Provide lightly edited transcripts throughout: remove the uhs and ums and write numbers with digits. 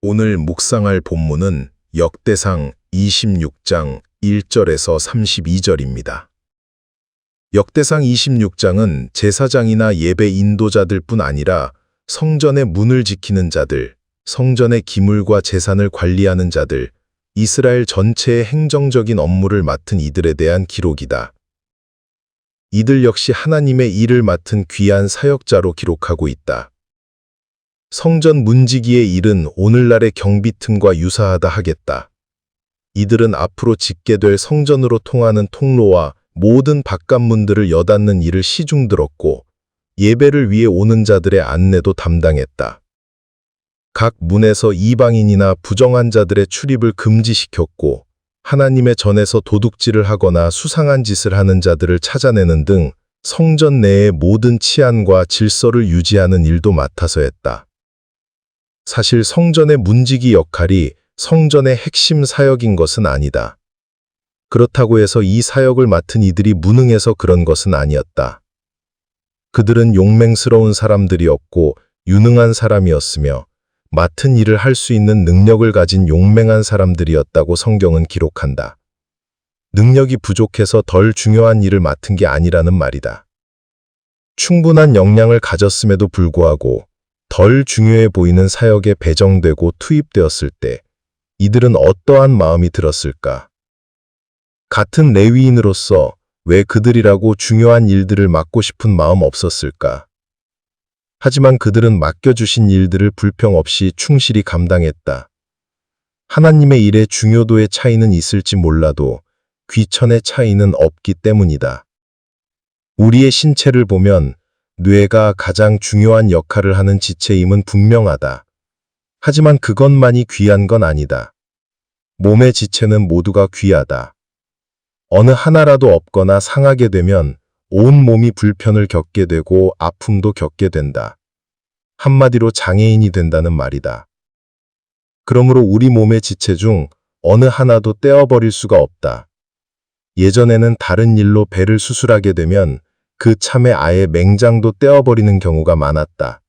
오늘 묵상할 본문은 역대상 26장 1절에서 32절입니다. 역대상 26장은 제사장이나 예배 인도자들뿐 아니라 성전의 문을 지키는 자들, 성전의 기물과 재산을 관리하는 자들, 이스라엘 전체의 행정적인 업무를 맡은 이들에 대한 기록이다. 이들 역시 하나님의 일을 맡은 귀한 사역자로 기록하고 있다. 성전 문지기의 일은 오늘날의 경비팀과 유사하다 하겠다. 이들은 앞으로 짓게 될 성전으로 통하는 통로와 모든 바깥문들을 여닫는 일을 시중들었고 예배를 위해 오는 자들의 안내도 담당했다. 각 문에서 이방인이나 부정한 자들의 출입을 금지시켰고 하나님의 전에서 도둑질을 하거나 수상한 짓을 하는 자들을 찾아내는 등 성전 내의 모든 치안과 질서를 유지하는 일도 맡아서 했다. 사실 성전의 문지기 역할이 성전의 핵심 사역인 것은 아니다. 그렇다고 해서 이 사역을 맡은 이들이 무능해서 그런 것은 아니었다. 그들은 용맹스러운 사람들이었고 유능한 사람이었으며 맡은 일을 할 수 있는 능력을 가진 용맹한 사람들이었다고 성경은 기록한다. 능력이 부족해서 덜 중요한 일을 맡은 게 아니라는 말이다. 충분한 역량을 가졌음에도 불구하고 덜 중요해 보이는 사역에 배정되고 투입되었을 때 이들은 어떠한 마음이 들었을까? 같은 레위인으로서 왜 그들이라고 중요한 일들을 맡고 싶은 마음 없었을까? 하지만 그들은 맡겨주신 일들을 불평 없이 충실히 감당했다. 하나님의 일의 중요도의 차이는 있을지 몰라도 귀천의 차이는 없기 때문이다. 우리의 신체를 보면 뇌가 가장 중요한 역할을 하는 지체임은 분명하다. 하지만 그것만이 귀한 건 아니다. 몸의 지체는 모두가 귀하다. 어느 하나라도 없거나 상하게 되면 온 몸이 불편을 겪게 되고 아픔도 겪게 된다. 한마디로 장애인이 된다는 말이다. 그러므로 우리 몸의 지체 중 어느 하나도 떼어버릴 수가 없다. 예전에는 다른 일로 배를 수술하게 되면 그 참에 아예 맹장도 떼어버리는 경우가 많았다.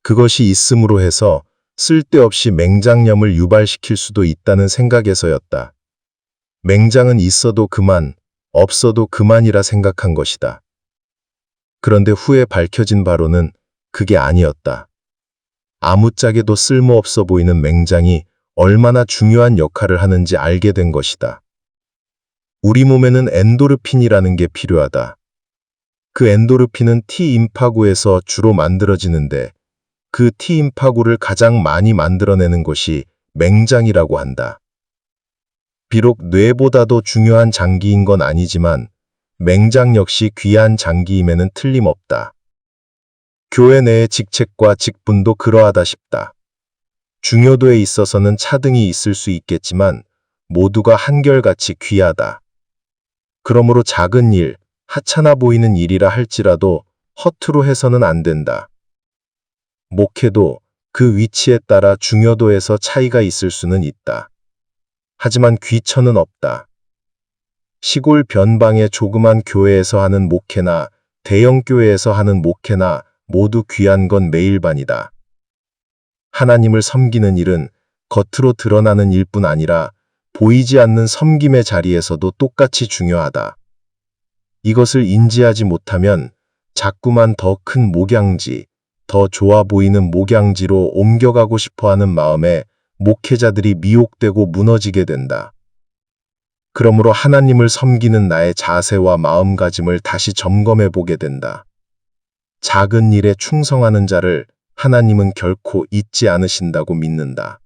그것이 있음으로 해서 쓸데없이 맹장염을 유발시킬 수도 있다는 생각에서였다. 맹장은 있어도 그만, 없어도 그만이라 생각한 것이다. 그런데 후에 밝혀진 바로는 그게 아니었다. 아무짝에도 쓸모없어 보이는 맹장이 얼마나 중요한 역할을 하는지 알게 된 것이다. 우리 몸에는 엔도르핀이라는 게 필요하다. 그 엔도르핀은 T임파구에서 주로 만들어지는데 그 T임파구를 가장 많이 만들어내는 것이 맹장이라고 한다. 비록 뇌보다도 중요한 장기인 건 아니지만 맹장 역시 귀한 장기임에는 틀림없다. 교회 내의 직책과 직분도 그러하다 싶다. 중요도에 있어서는 차등이 있을 수 있겠지만 모두가 한결같이 귀하다. 그러므로 작은 일, 하찮아 보이는 일이라 할지라도 허투루 해서는 안 된다. 목회도 그 위치에 따라 중요도에서 차이가 있을 수는 있다. 하지만 귀천은 없다. 시골 변방의 조그만 교회에서 하는 목회나 대형 교회에서 하는 목회나 모두 귀한 건 매일반이다. 하나님을 섬기는 일은 겉으로 드러나는 일뿐 아니라 보이지 않는 섬김의 자리에서도 똑같이 중요하다. 이것을 인지하지 못하면 자꾸만 더 큰 목양지, 더 좋아 보이는 목양지로 옮겨가고 싶어하는 마음에 목회자들이 미혹되고 무너지게 된다. 그러므로 하나님을 섬기는 나의 자세와 마음가짐을 다시 점검해 보게 된다. 작은 일에 충성하는 자를 하나님은 결코 잊지 않으신다고 믿는다.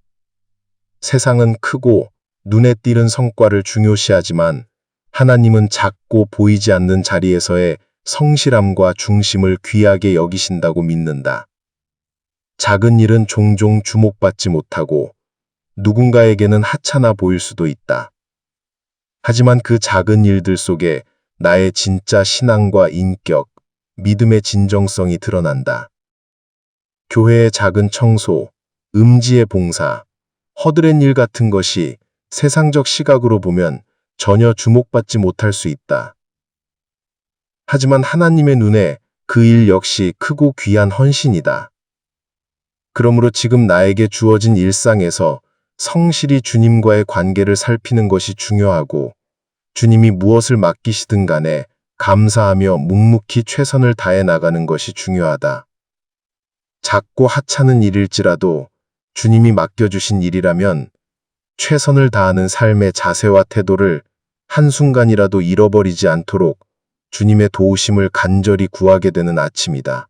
세상은 크고 눈에 띄는 성과를 중요시하지만 하나님은 작고 보이지 않는 자리에서의 성실함과 중심을 귀하게 여기신다고 믿는다. 작은 일은 종종 주목받지 못하고 누군가에게는 하찮아 보일 수도 있다. 하지만 그 작은 일들 속에 나의 진짜 신앙과 인격, 믿음의 진정성이 드러난다. 교회의 작은 청소, 음지의 봉사, 허드렛 일 같은 것이 세상적 시각으로 보면 전혀 주목받지 못할 수 있다. 하지만 하나님의 눈에 그 일 역시 크고 귀한 헌신이다. 그러므로 지금 나에게 주어진 일상에서 성실히 주님과의 관계를 살피는 것이 중요하고, 주님이 무엇을 맡기시든 간에 감사하며 묵묵히 최선을 다해 나가는 것이 중요하다. 작고 하찮은 일일지라도 주님이 맡겨주신 일이라면 최선을 다하는 삶의 자세와 태도를 한순간이라도 잃어버리지 않도록 주님의 도우심을 간절히 구하게 되는 아침이다.